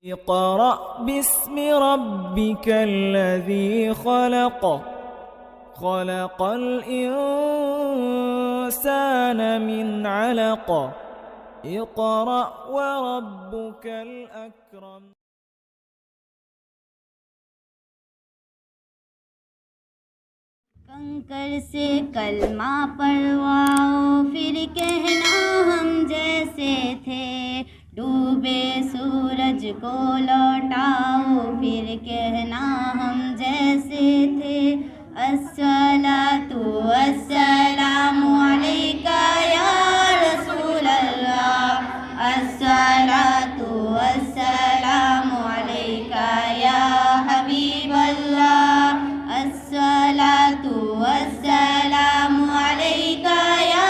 اقرأ باسم ربك الذي خلق خلق الإنسان من علق اقرأ وربك الأكرم. کنکر سے کلمہ پڑھواؤ پھر کہنا ہم جیسے تھے، ڈوبے سورج کو لوٹاؤ پھر کہنا ہم جیسے تھے، الصلاۃ والسلام علیک یا رسول اللہ، الصلاۃ والسلام علیک یا حبیب اللہ، الصلاۃ والسلام علیک یا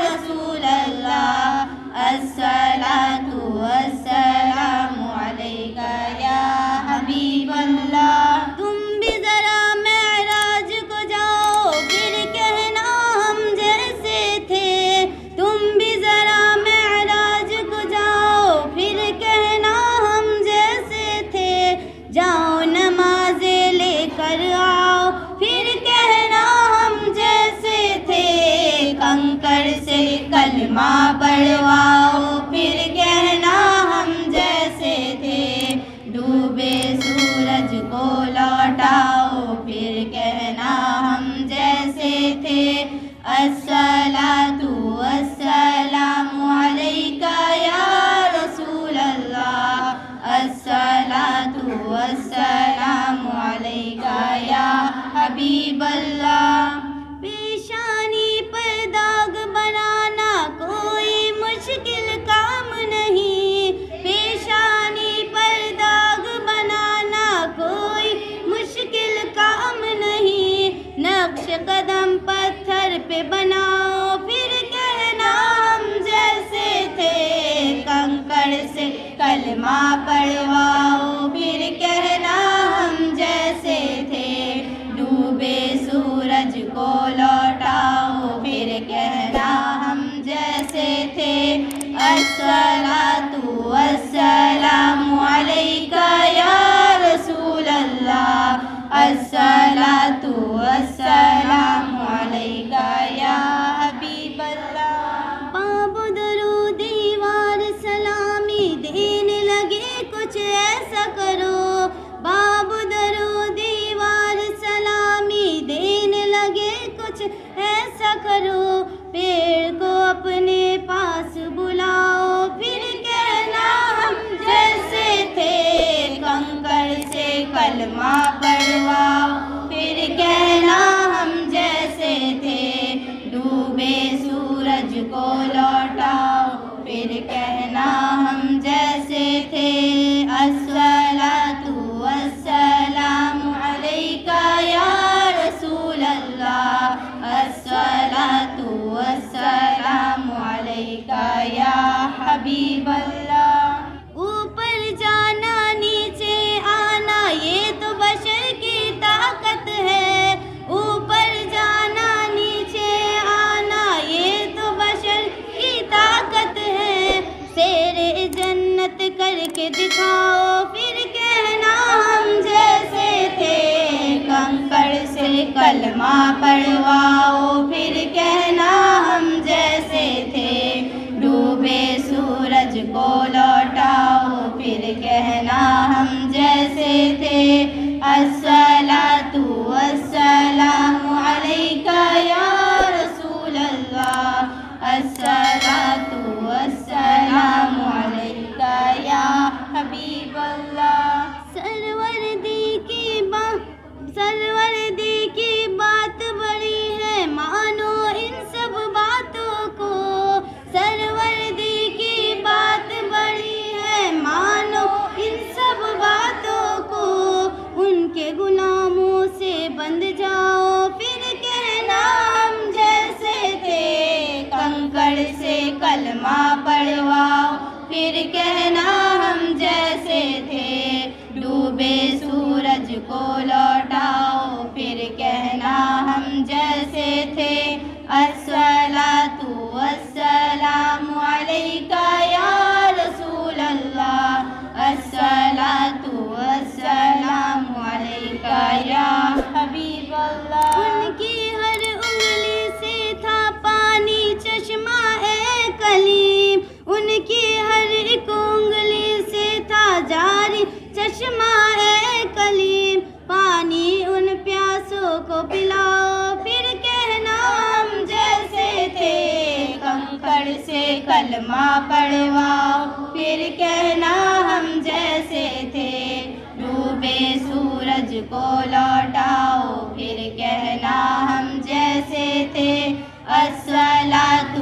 رسول اللہ، الصلاۃ والسلام علیک یا حبیب اللہ. تم بھی ذرا معراج کو جاؤ پھر کہنا ہم جیسے تھے، تم بھی ذرا معراج کو جاؤ پھر کہنا ہم جیسے تھے، جاؤ نمازیں لے کر آؤ پھر کہنا ہم جیسے تھے، کنکر سے کلمہ پڑھواؤ پھر کہنا ہم جیسے تھے، ڈوبے سورج کو لوٹاؤ پھر کہنا ہم جیسے تھے، الصلاۃ والسلام علیک یا رسول اللہ، الصلاۃ والسلام علیک یا حبیب اللہ. پیشانی پر داغ بنانا کوئی مشکل کام نہیں، پیشانی پر داغ بنانا کوئی مشکل کام نہیں، نقش قدم پتھر پہ بناؤ پھر کہنا ہم جیسے تھے، کنکر سے کلمہ پڑھواؤ پھر کہنا ہم جیسے تھے، ڈوبے سورج کو لوٹاؤ پھر کہنا ہم جیسے تھے، الصلاۃ والسلام علیک یا رسول اللہ، الصلاۃ والسلام علیک یا حبیب اللہ. باب درود دیوار سلامی دینے لگے کچھ ایسا کرو، باب درود دیوار سلامی دینے لگے کچھ ایسا کرو، پیڑ کو اپنے پاس بلاؤ پھر کہنا ہم جیسے تھے، کنکر سے کلمہ پڑھواؤ پھر کہنا ہم جیسے تھے، ڈوبے سورج کو لوٹاؤ پھر کہنا ہم جیسے تھے، الصلاۃ والسلام علیک یا رسول اللہ، الصلاۃ والسلام علیک یا حبیب اللہ. اوپر جانا نیچے آنا یہ تو بشر کی طاقت ہے، اوپر جانا نیچے آنا یہ تو بشر کی طاقت ہے، سیر جنت کر کے دکھاؤ پھر کہنا ہم جیسے تھے، کنکر سے کلمہ پڑھواؤ پھر کہنا ہم جیسے تھے، ڈوبے سورج کو لوٹاؤ پھر کہنا ہم جیسے تھے، الصلاۃ والسلام علیک یا رسول اللہ، الصلاۃ والسلام علیک یا حبیب اللہ. سروردی کی بات بڑی ہے مانو ان سب باتوں کو، سروردی کی بات بڑی ہے مانو ان سب باتوں کو، ان کے غلاموں سے بند جاؤ پھر کہنا ہم جیسے تھے، کنکر سے کلمہ پڑھواؤ پھر کہنا ہم جیسے تھے، ڈوبے سورج کو لوٹاؤ پھر کہنا ہم جیسے تھے، الصلاۃ والسلام علیک یا رسول اللہ، الصلاۃ گھر سے کلمہ پڑھواؤ، پھر کہنا ہم جیسے تھے، ڈوبے سورج کو لوٹاؤ، پھر کہنا ہم جیسے تھے، الصلاۃ